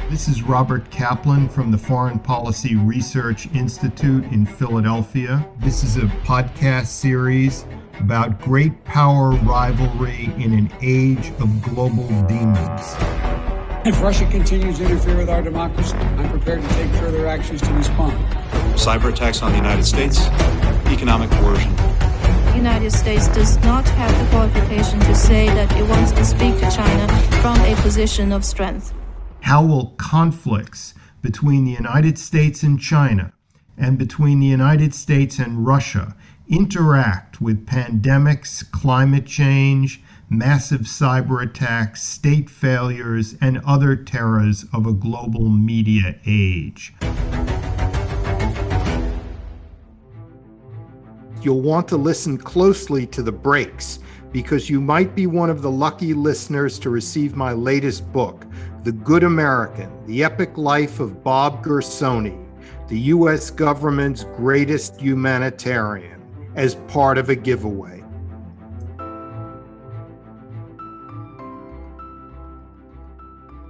This is Robert Kaplan from the Foreign Policy Research Institute in Philadelphia. This is a podcast series about great power rivalry in an age of global demons. If Russia continues to interfere with our democracy, I'm prepared to take further actions to respond. Cyber attacks on the United States, economic coercion. The United States does not have the qualification to say that it wants to speak to China from a position of strength. How will conflicts between the United States and China and between the United States and Russia interact with pandemics, climate change, massive cyber attacks, state failures, and other terrors of a global media age? You'll want to listen closely to the breaks because you might be one of the lucky listeners to receive my latest book, The Good American, The Epic Life of Bob Gersony, the U.S. government's greatest humanitarian, as part of a giveaway.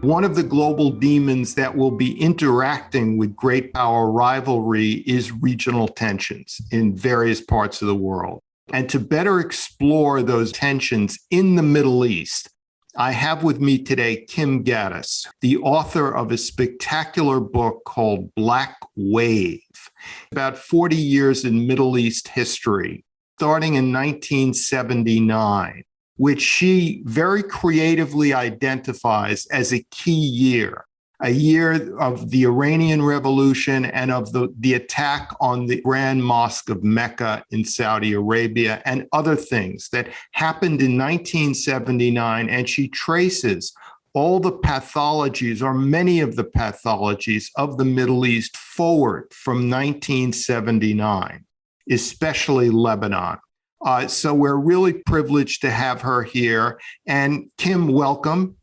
One of the global demons that will be interacting with great power rivalry is regional tensions in various parts of the world. And to better explore those tensions in the Middle East, I have with me today Kim Gaddis, the author of a spectacular book called Black Wave, about 40 years in Middle East history, starting in 1979, which she very creatively identifies as a key year. A year of the Iranian Revolution and of the attack on the Grand Mosque of Mecca in Saudi Arabia and other things that happened in 1979. And she traces all the pathologies, or many of the pathologies, of the Middle East forward from 1979, especially Lebanon. So we're really privileged to have her here. And Kim, welcome.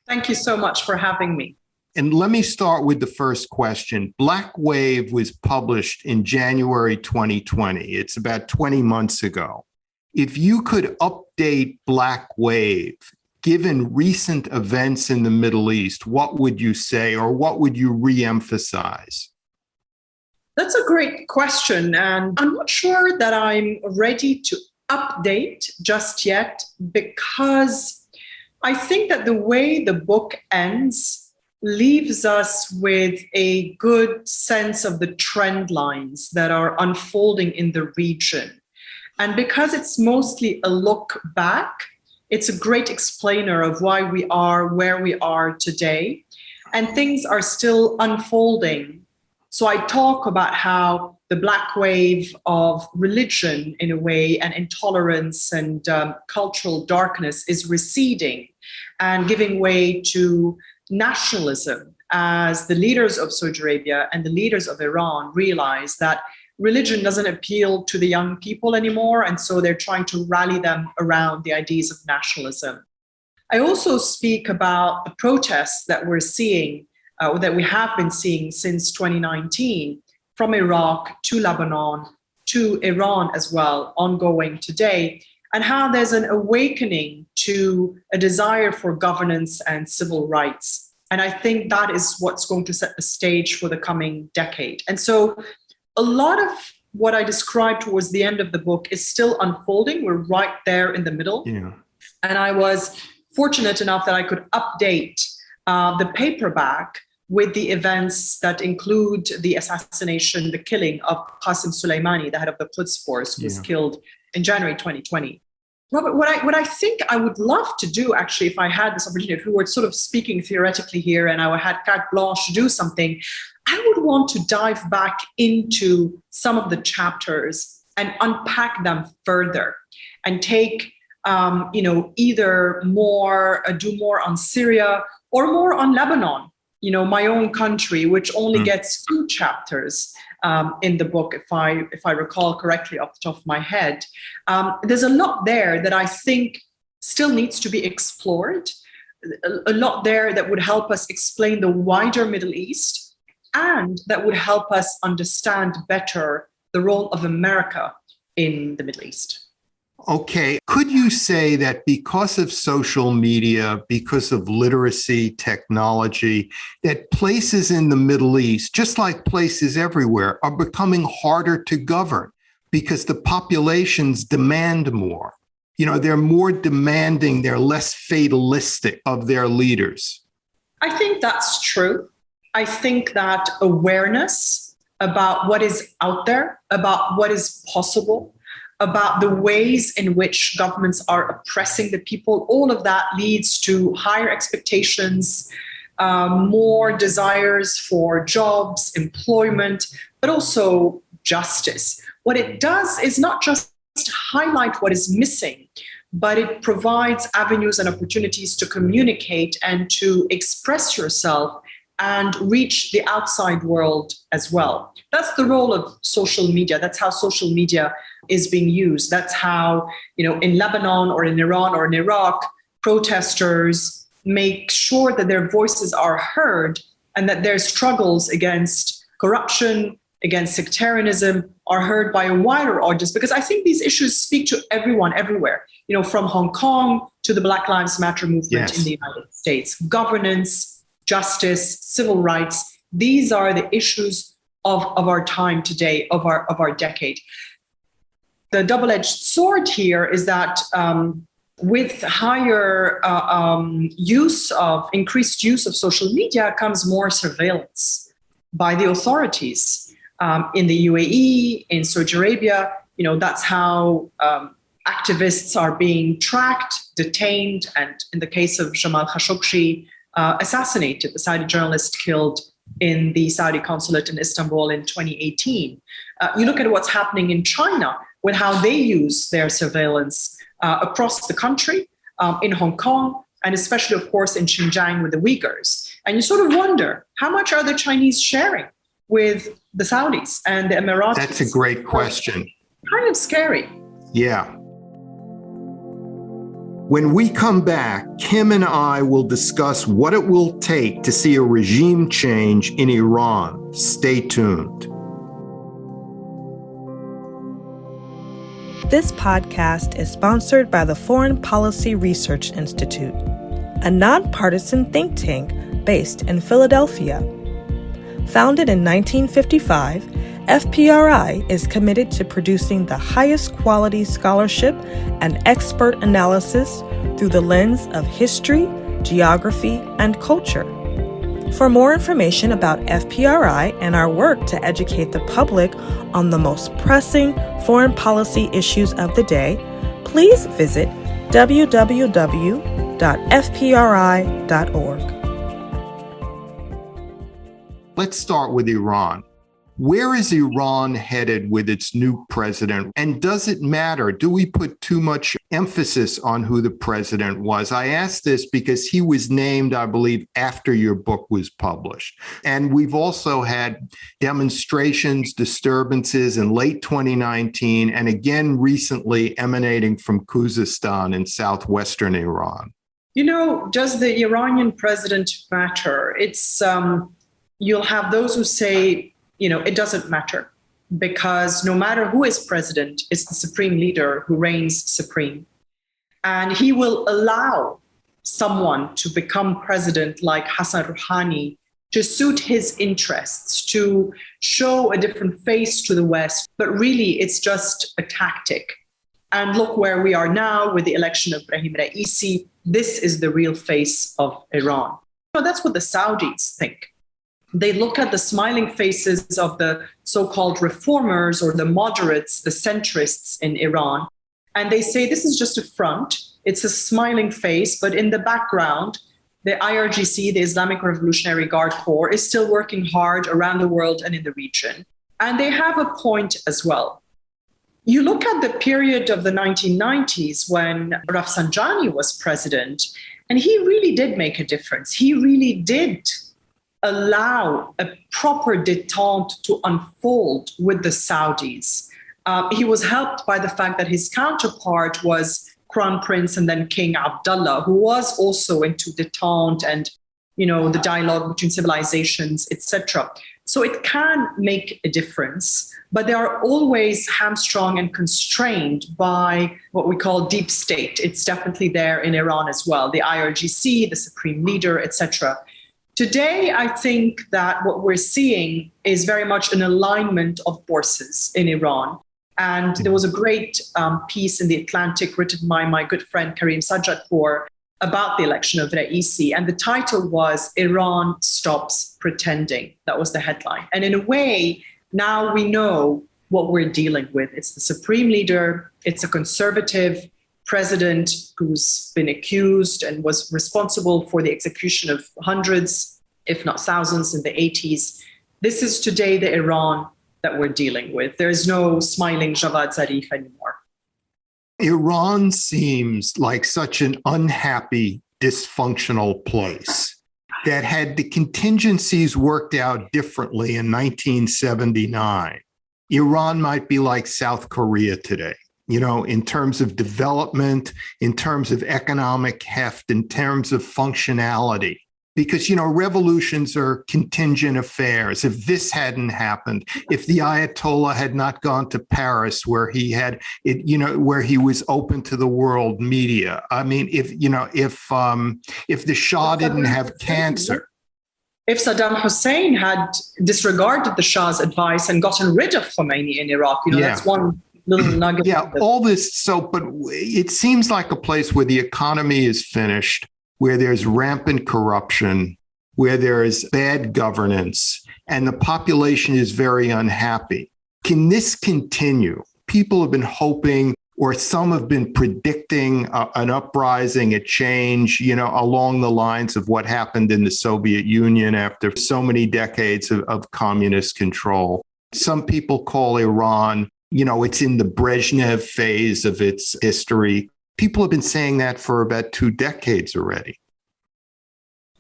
Thank you so much for having me. And let me start with the first question. Black Wave was published in January 2020. It's about 20 months ago. If you could update Black Wave, given recent events in the Middle East, what would you say, or what would you re-emphasize? That's a great question. And I'm not sure that I'm ready to update just yet, because I think that the way the book ends leaves us with a good sense of the trend lines that are unfolding in the region. And because it's mostly a look back, it's a great explainer of why we are where we are today. And things are still unfolding. So I talk about how the black wave of religion, in a way, and intolerance and cultural darkness is receding and giving way to nationalism, as the leaders of Saudi Arabia and the leaders of Iran realize that religion doesn't appeal to the young people anymore. And so they're trying to rally them around the ideas of nationalism. I also speak about the protests that we're seeing, that we have been seeing since 2019, from Iraq to Lebanon to Iran as well, ongoing today, and how there's an awakening to a desire for governance and civil rights. And I think that is what's going to set the stage for the coming decade. And so a lot of what I described towards the end of the book is still unfolding. We're right there in the middle. Yeah. And I was fortunate enough that I could update the paperback with the events that include the assassination, the killing of Qasem Soleimani, the head of the Quds Force, who was killed in January 2020. Robert, what I think I would love to do, actually, if I had this opportunity, if we were sort of speaking theoretically here and I had carte blanche to do something, I would want to dive back into some of the chapters and unpack them further and take, either do more on Syria or more on Lebanon, my own country, which only gets 2 chapters in the book, if I recall correctly off the top of my head. There's a lot there that I think still needs to be explored, a lot there that would help us explain the wider Middle East, and that would help us understand better the role of America in the Middle East. Okay. Could you say that because of social media, because of literacy, technology, that places in the Middle East, just like places everywhere, are becoming harder to govern because the populations demand more? They're more demanding, they're less fatalistic of their leaders. I think that's true. I think that awareness about what is out there, about what is possible, about the ways in which governments are oppressing the people, all of that leads to higher expectations, more desires for jobs, employment, but also justice. What it does is not just highlight what is missing, but it provides avenues and opportunities to communicate and to express yourself and reach the outside world as well. That's the role of social media. That's how social media is being used. That's how, in Lebanon or in Iran or in Iraq, protesters make sure that their voices are heard and that their struggles against corruption, against sectarianism are heard by a wider audience. Because I think these issues speak to everyone, everywhere, from Hong Kong to the Black Lives Matter movement in the United States. Governance, justice, civil rights, these are the issues of our time today, of our decade. The double-edged sword here is that with higher increased use of social media comes more surveillance by the authorities in the UAE, in Saudi Arabia. That's how activists are being tracked, detained, and in the case of Jamal Khashoggi, assassinated, the Saudi journalist killed in the Saudi consulate in Istanbul in 2018. You look at what's happening in China with how they use their surveillance across the country, in Hong Kong, and especially, of course, in Xinjiang with the Uyghurs. And you sort of wonder, how much are the Chinese sharing with the Saudis and the Emiratis? That's a great question. Kind of scary. Yeah. When we come back, Kim and I will discuss what it will take to see a regime change in Iran. Stay tuned. This podcast is sponsored by the Foreign Policy Research Institute, a nonpartisan think tank based in Philadelphia. Founded in 1955, FPRI is committed to producing the highest quality scholarship and expert analysis through the lens of history, geography, and culture. For more information about FPRI and our work to educate the public on the most pressing foreign policy issues of the day, please visit www.fpri.org. Let's start with Iran. Where is Iran headed with its new president? And does it matter? Do we put too much emphasis on who the president was? I ask this because he was named, I believe, after your book was published. And we've also had demonstrations, disturbances in late 2019, and again recently emanating from Khuzestan in southwestern Iran. Does the Iranian president matter? You'll have those who say, it doesn't matter, because no matter who is president, it's the supreme leader who reigns supreme. And he will allow someone to become president like Hassan Rouhani to suit his interests, to show a different face to the West. But really, it's just a tactic. And look where we are now with the election of Ibrahim Raisi. This is the real face of Iran. That's what the Saudis think. They look at the smiling faces of the so-called reformers or the moderates, the centrists in Iran, and they say this is just a front. It's a smiling face, but in the background, the IRGC, the Islamic Revolutionary Guard Corps, is still working hard around the world and in the region. And they have a point as well. You look at the period of the 1990s when Rafsanjani was president, and he really did make a difference. He really did allow a proper détente to unfold with the Saudis. He was helped by the fact that his counterpart was Crown Prince and then King Abdullah, who was also into détente and, the dialogue between civilizations, etc. So it can make a difference, but they are always hamstrung and constrained by what we call deep state. It's definitely there in Iran as well, the IRGC, the supreme leader, etc. Today, I think that what we're seeing is very much an alignment of forces in Iran. And there was a great piece in The Atlantic written by my good friend Karim Sajjadpour about the election of Raisi. And the title was Iran Stops Pretending. That was the headline. And in a way, now we know what we're dealing with. It's the supreme leader. It's a conservative president who's been accused and was responsible for the execution of hundreds, if not thousands, in the 80s. This is today the Iran that we're dealing with. There is no smiling Javad Zarif anymore. Iran seems like such an unhappy, dysfunctional place that had the contingencies worked out differently in 1979, Iran might be like South Korea today, in terms of development, in terms of economic heft, in terms of functionality. Because, revolutions are contingent affairs. If this hadn't happened, if the Ayatollah had not gone to Paris where he had it, where he was open to the world media. I mean, if the Shah didn't have cancer. If Saddam Hussein had disregarded the Shah's advice and gotten rid of Khomeini in Iraq, that's one little nugget. Yeah, all this. But it seems like a place where the economy is finished, where there's rampant corruption, where there is bad governance, and the population is very unhappy. Can this continue? People have been hoping, or some have been predicting an uprising, a change, along the lines of what happened in the Soviet Union after so many decades of communist control. Some people call Iran, it's in the Brezhnev phase of its history. People have been saying that for about 2 decades already.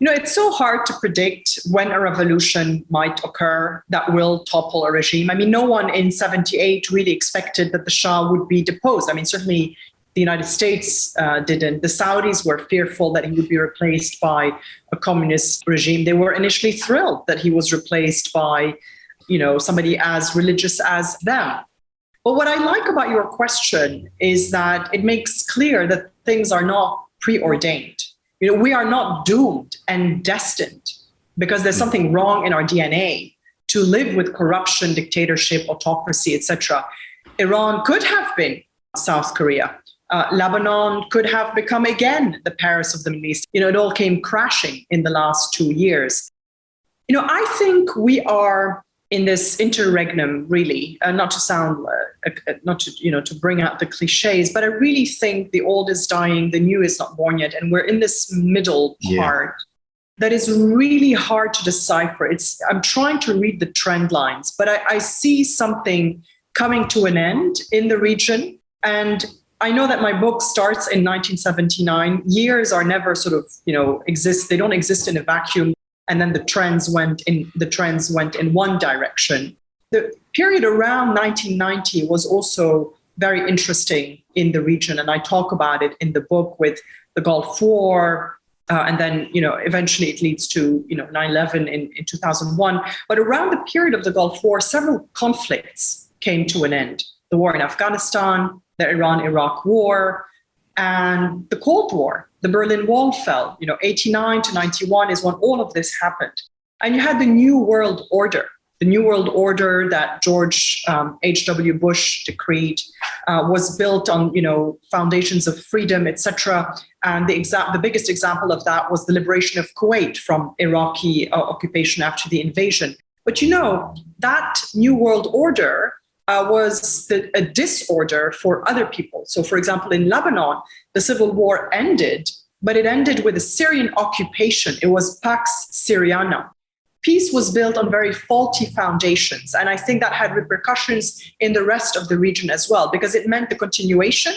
It's so hard to predict when a revolution might occur that will topple a regime. I mean, no one in 78 really expected that the Shah would be deposed. I mean, certainly the United States didn't. The Saudis were fearful that he would be replaced by a communist regime. They were initially thrilled that he was replaced by, somebody as religious as them. But what I like about your question is that it makes clear that things are not preordained. We are not doomed and destined because there's something wrong in our DNA to live with corruption, dictatorship, autocracy, etc. Iran could have been South Korea. Lebanon could have become again the Paris of the Middle East. It all came crashing in the last 2 years. I think we are in this interregnum, really, not to sound, to bring out the cliches, but I really think the old is dying, the new is not born yet. And we're in this middle part that is really hard to decipher. I'm trying to read the trend lines, but I see something coming to an end in the region. And I know that my book starts in 1979. Years are never exist. They don't exist in a vacuum. And then the trends went in one direction. The period around 1990 was also very interesting in the region, and I talk about it in the book with the Gulf War, and then eventually it leads to 9/11 in 2001. But around the period of the Gulf War, several conflicts came to an end: the war in Afghanistan, the Iran-Iraq war, and the Cold War. The Berlin Wall fell. 89 to 91 is when all of this happened. And you had the New World Order. The New World Order that George H.W. Bush decreed was built on, foundations of freedom, etc. And the biggest example of that was the liberation of Kuwait from Iraqi occupation after the invasion. But that New World Order was a disorder for other people. So, for example, in Lebanon, the civil war ended, but it ended with a Syrian occupation. It was Pax Syriana. Peace was built on very faulty foundations. And I think that had repercussions in the rest of the region as well, because it meant the continuation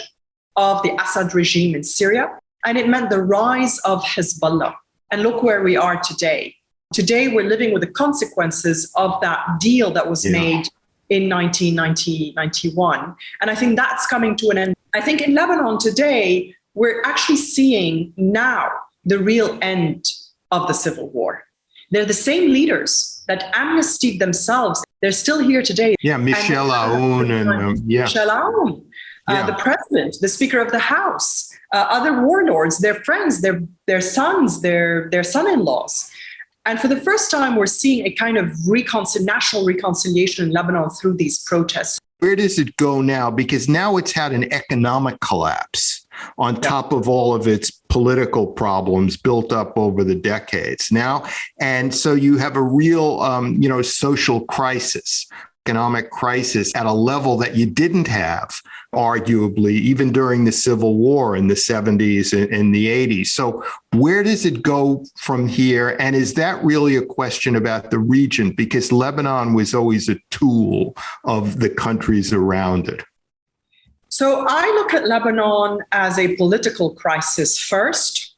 of the Assad regime in Syria, and it meant the rise of Hezbollah. And look where we are today. Today, we're living with the consequences of that deal that was made in 1991. And I think that's coming to an end. I think in Lebanon today, we're actually seeing now the real end of the civil war. They're the same leaders that amnestied themselves. They're still here today. Yeah, Michel Aoun Michel Aoun, the president, the Speaker of the House, other warlords, their friends, their sons, their son-in-laws. And for the first time, we're seeing a kind of national reconciliation in Lebanon through these protests. Where does it go now? Because now it's had an economic collapse on top of all of its political problems built up over the decades now. And so you have a real, social crisis, economic crisis at a level that you didn't have, arguably, even during the Civil War in the 70s and the 80s. So where does it go from here? And is that really a question about the region? Because Lebanon was always a tool of the countries around it. So I look at Lebanon as a political crisis first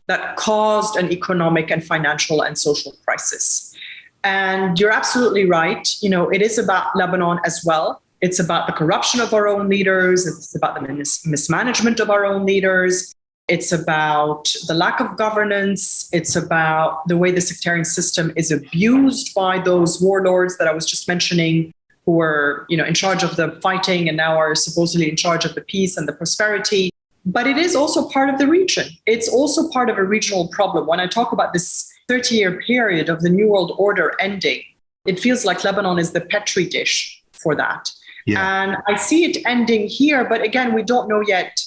that caused an economic and financial and social crisis. And you're absolutely right. It is about Lebanon as well. It's about the corruption of our own leaders. It's about the mismanagement of our own leaders. It's about the lack of governance. It's about the way the sectarian system is abused by those warlords that I was just mentioning, who were, in charge of the fighting and now are supposedly in charge of the peace and the prosperity. But it is also part of the region. It's also part of a regional problem. When I talk about this 30-year period of the New World Order ending, it feels like Lebanon is the petri dish for that. Yeah. And I see it ending here, but again, we don't know yet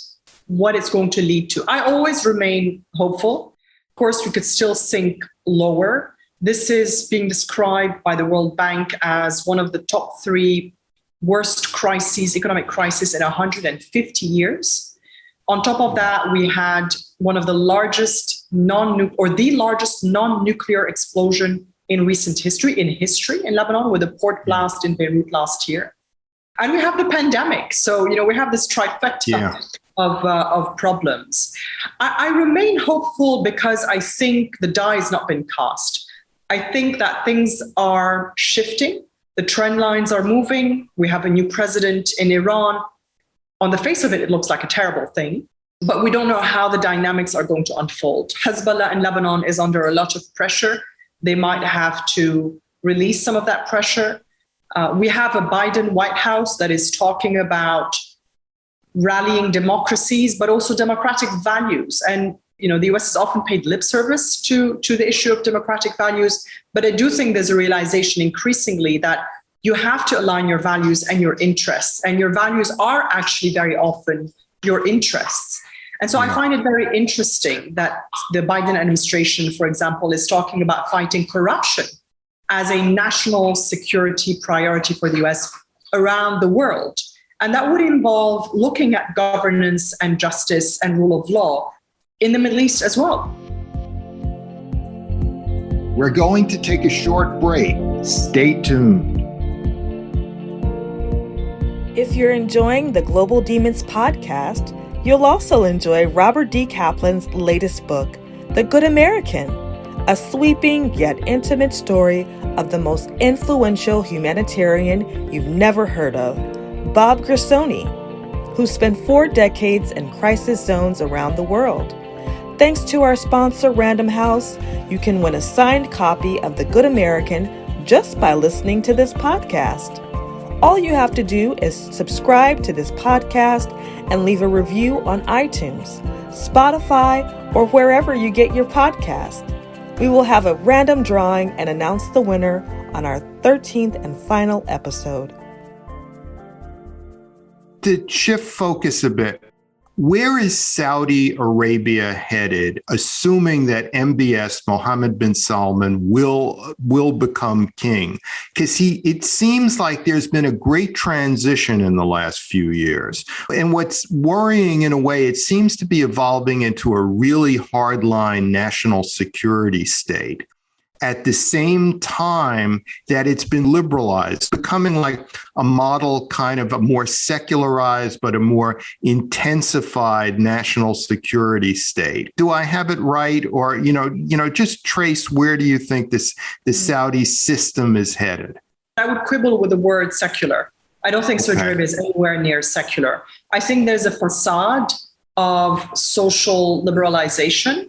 what it's going to lead to. I always remain hopeful. Of course, we could still sink lower. This is being described by the World Bank as one of the top 3 worst economic crises in 150 years. On top of that, we had one of the largest the largest non-nuclear explosion in recent history in Lebanon, with a port blast in Beirut last year. And we have the pandemic. So, we have this trifecta of problems. I remain hopeful because I think the die has not been cast. I think that things are shifting. The trend lines are moving. We have a new president in Iran. On the face of it, it looks like a terrible thing, but we don't know how the dynamics are going to unfold. Hezbollah in Lebanon is under a lot of pressure. They might have to release some of that pressure. We have a Biden White House that is talking about rallying democracies, but also democratic values. And, the US has often paid lip service to the issue of democratic values. But I do think there's a realization increasingly that you have to align your values and your interests. And your values are actually very often your interests. And so I find it very interesting that the Biden administration, for example, is talking about fighting corruption as a national security priority for the US around the world. And that would involve looking at governance and justice and rule of law in the Middle East as well. We're going to take a short break. Stay tuned. If you're enjoying the Global Demons podcast, you'll also enjoy Robert D. Kaplan's latest book, The Good American, a sweeping yet intimate story of the most influential humanitarian you've never heard of, Bob Gersony, who spent 4 decades in crisis zones around the world. Thanks to our sponsor, Random House, you can win a signed copy of The Good American just by listening to this podcast. All you have to do is subscribe to this podcast and leave a review on iTunes, Spotify, or wherever you get your podcast. We will have a random drawing and announce the winner on our 13th and final episode. To shift focus a bit, where is Saudi Arabia headed, assuming that MBS, Mohammed bin Salman, will become king? Because it seems like there's been a great transition in the last few years. And what's worrying in a way, it seems to be evolving into a really hardline national security state, at the same time that it's been liberalized, becoming like a model, kind of a more secularized, but a more intensified national security state. Do I have it right? Or, just trace, where do you think the Saudi system is headed? I would quibble with the word secular. I don't think Saudi Arabia is anywhere near secular. I think there's a facade of social liberalization,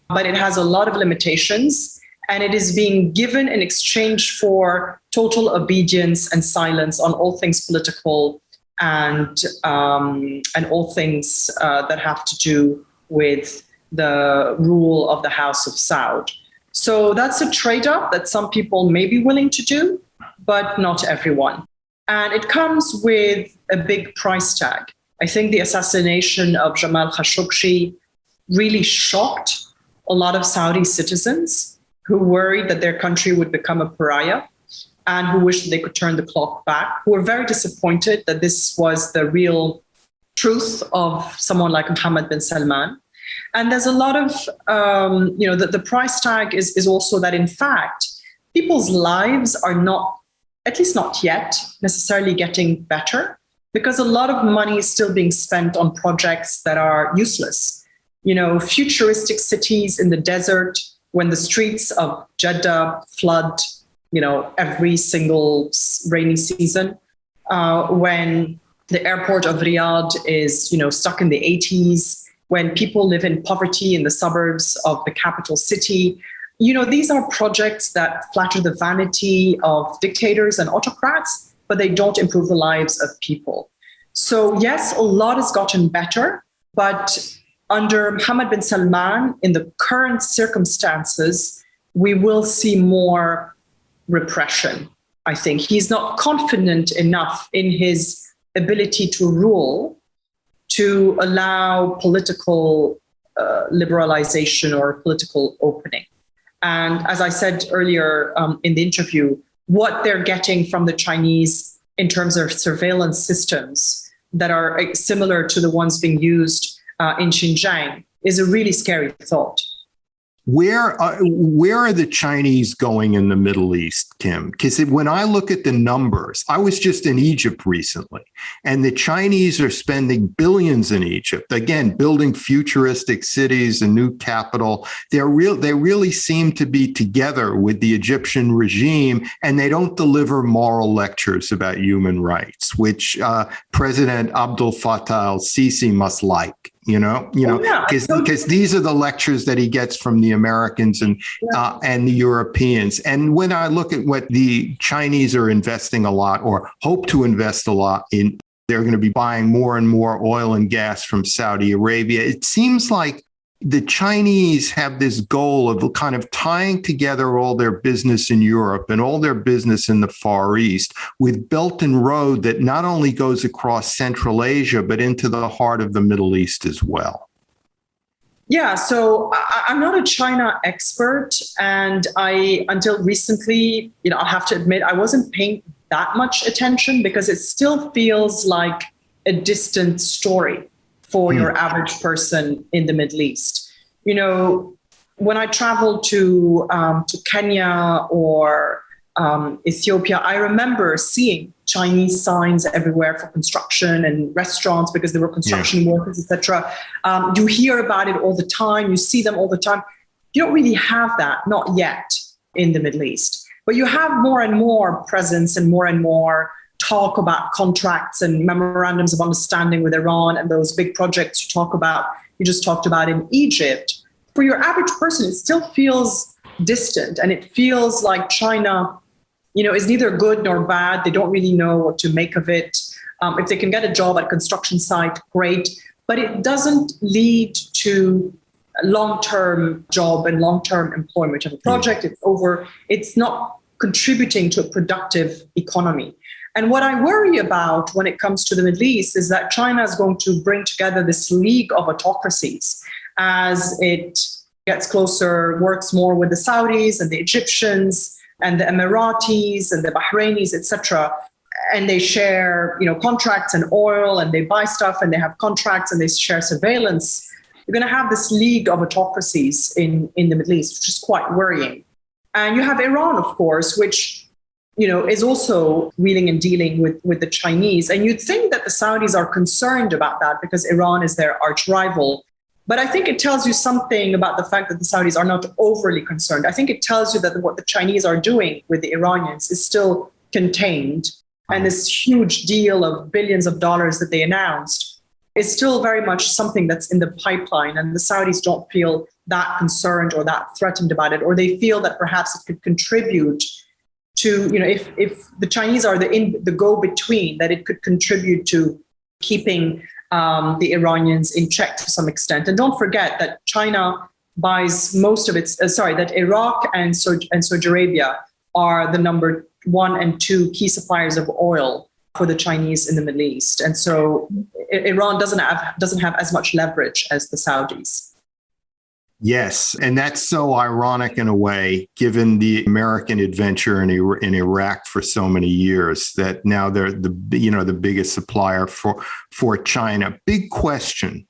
but it has a lot of limitations. And it is being given in exchange for total obedience and silence on all things political and all things that have to do with the rule of the House of Saud. So that's a trade-off that some people may be willing to do, but not everyone. And it comes with a big price tag. I think the assassination of Jamal Khashoggi really shocked a lot of Saudi citizens who worried that their country would become a pariah and who wished they could turn the clock back, who were very disappointed that this was the real truth of someone like Mohammed bin Salman. And there's a lot of, the price tag is also that, in fact, people's lives are not, at least not yet, necessarily getting better, because a lot of money is still being spent on projects that are useless. Futuristic cities in the desert, when the streets of Jeddah flood, every single rainy season, when the airport of Riyadh is, stuck in the 80s, when people live in poverty in the suburbs of the capital city. These are projects that flatter the vanity of dictators and autocrats, but they don't improve the lives of people. So yes, a lot has gotten better, but under Mohammed bin Salman, in the current circumstances, we will see more repression. I think he's not confident enough in his ability to rule to allow political liberalization or political opening. And as I said earlier in the interview, what they're getting from the Chinese in terms of surveillance systems that are similar to the ones being used in Xinjiang is a really scary thought. Where are the Chinese going in the Middle East, Kim? Because when I look at the numbers, I was just in Egypt recently, and the Chinese are spending billions in Egypt, again, building futuristic cities, a new capital. They really seem to be together with the Egyptian regime, and they don't deliver moral lectures about human rights, which President Abdel Fattah al-Sisi must like. Because these are the lectures that he gets from the Americans and the Europeans. And when I look at what the Chinese are investing a lot or hope to invest a lot in, they're going to be buying more and more oil and gas from Saudi Arabia. It seems like the Chinese have this goal of kind of tying together all their business in Europe and all their business in the Far East with Belt and Road that not only goes across Central Asia, but into the heart of the Middle East as well. Yeah, so I'm not a China expert. And until recently, I have to admit, I wasn't paying that much attention because it still feels like a distant story for your average person in the Middle East. When I traveled to Kenya or Ethiopia, I remember seeing Chinese signs everywhere for construction and restaurants because there were construction workers, etc. You hear about it all the time. You see them all the time. You don't really have that, not yet, in the Middle East. But you have more and more presence and more talk about contracts and memorandums of understanding with Iran and those big projects you just talked about in Egypt. For your average person, it still feels distant, and it feels like China, is neither good nor bad. They don't really know what to make of it. If they can get a job at a construction site, great, but it doesn't lead to a long-term job and long-term employment of a project. It's over. It's not contributing to a productive economy. And what I worry about when it comes to the Middle East is that China is going to bring together this league of autocracies as it gets closer, works more with the Saudis and the Egyptians and the Emiratis and the Bahrainis, etc. And they share, contracts and oil, and they buy stuff and they have contracts and they share surveillance. You're going to have this league of autocracies in the Middle East, which is quite worrying. And you have Iran, of course, which is also wheeling and dealing with the Chinese. And you'd think that the Saudis are concerned about that because Iran is their arch rival. But I think it tells you something about the fact that the Saudis are not overly concerned. I think it tells you that what the Chinese are doing with the Iranians is still contained. And this huge deal of billions of dollars that they announced is still very much something that's in the pipeline. And the Saudis don't feel that concerned or that threatened about it, or they feel that perhaps it could contribute to, if the Chinese are the go-between, that it could contribute to keeping the Iranians in check to some extent. And don't forget that China buys most of its, that Iraq and Saudi Arabia are the number 1 and 2 key suppliers of oil for the Chinese in the Middle East. And so Iran doesn't have as much leverage as the Saudis. Yes, and that's so ironic in a way, given the American adventure in Iraq for so many years, that now they're the biggest supplier for China. Big question.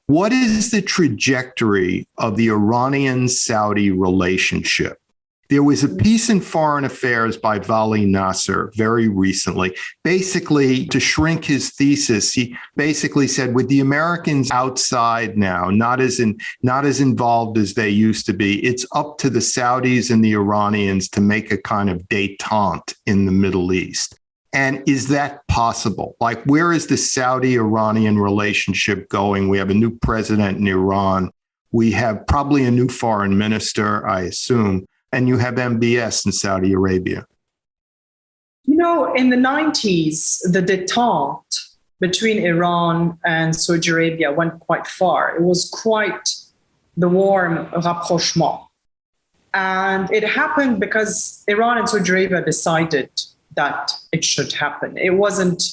What is the trajectory of the Iranian-Saudi relationship? There was a piece in Foreign Affairs by Vali Nasser very recently, basically to shrink his thesis. He basically said, with the Americans outside now, not as involved as they used to be, it's up to the Saudis and the Iranians to make a kind of détente in the Middle East. And is that possible? Like, where is the Saudi-Iranian relationship going? We have a new president in Iran. We have probably a new foreign minister, I assume. And you have MBS in Saudi Arabia. In the 90s, the détente between Iran and Saudi Arabia went quite far. It was quite the warm rapprochement. And it happened because Iran and Saudi Arabia decided that it should happen. It wasn't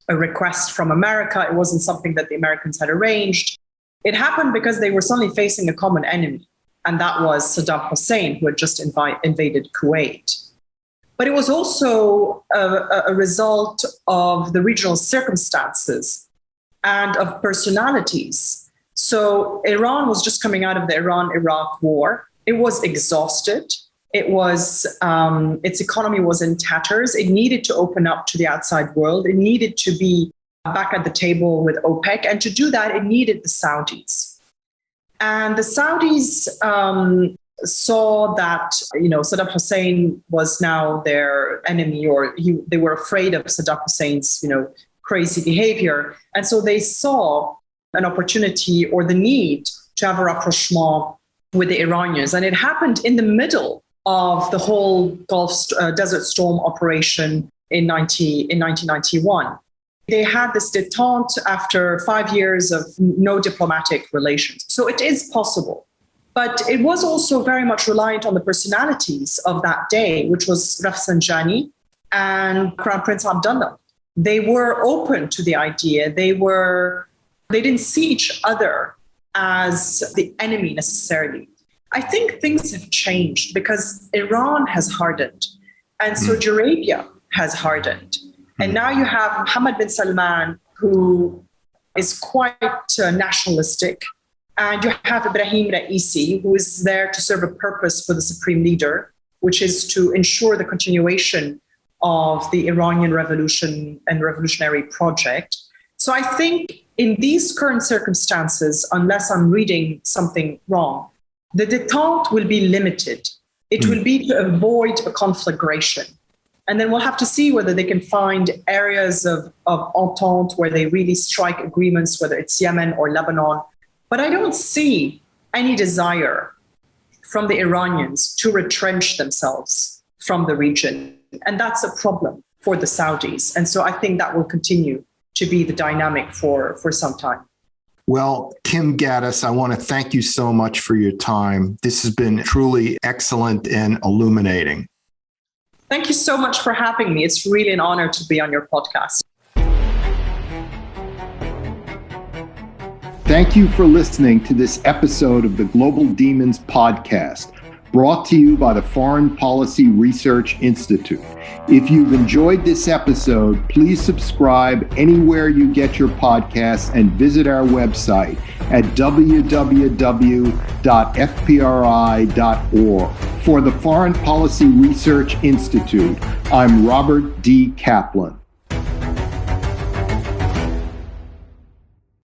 a request from America. It wasn't something that the Americans had arranged. It happened because they were suddenly facing a common enemy. And that was Saddam Hussein, who had just invaded Kuwait. But it was also a result of the regional circumstances and of personalities. So Iran was just coming out of the Iran-Iraq war. It was exhausted. It was its economy was in tatters. It needed to open up to the outside world. It needed to be back at the table with OPEC. And to do that, it needed the Saudis. And the Saudis saw that, Saddam Hussein was now their enemy, or they were afraid of Saddam Hussein's, crazy behavior. And so they saw an opportunity or the need to have a rapprochement with the Iranians. And it happened in the middle of the whole Desert Storm operation in 1991. They had this détente after 5 years of no diplomatic relations. So it is possible. But it was also very much reliant on the personalities of that day, which was Rafsanjani and Crown Prince Abdullah. They were open to the idea. They didn't see each other as the enemy necessarily. I think things have changed because Iran has hardened and Saudi Arabia has hardened. And now you have Mohammed bin Salman, who is quite nationalistic. And you have Ibrahim Raisi, who is there to serve a purpose for the supreme leader, which is to ensure the continuation of the Iranian revolution and revolutionary project. So I think in these current circumstances, unless I'm reading something wrong, the détente will be limited. It will be to avoid a conflagration. And then we'll have to see whether they can find areas of entente where they really strike agreements, whether it's Yemen or Lebanon. But I don't see any desire from the Iranians to retrench themselves from the region. And that's a problem for the Saudis. And so I think that will continue to be the dynamic for some time. Well, Kim Gaddis, I want to thank you so much for your time. This has been truly excellent and illuminating. Thank you so much for having me. It's really an honor to be on your podcast. Thank you for listening to this episode of the Global Demons podcast, brought to you by the Foreign Policy Research Institute. If you've enjoyed this episode, please subscribe anywhere you get your podcasts and visit our website at www.fpri.org. For the Foreign Policy Research Institute, I'm Robert D. Kaplan.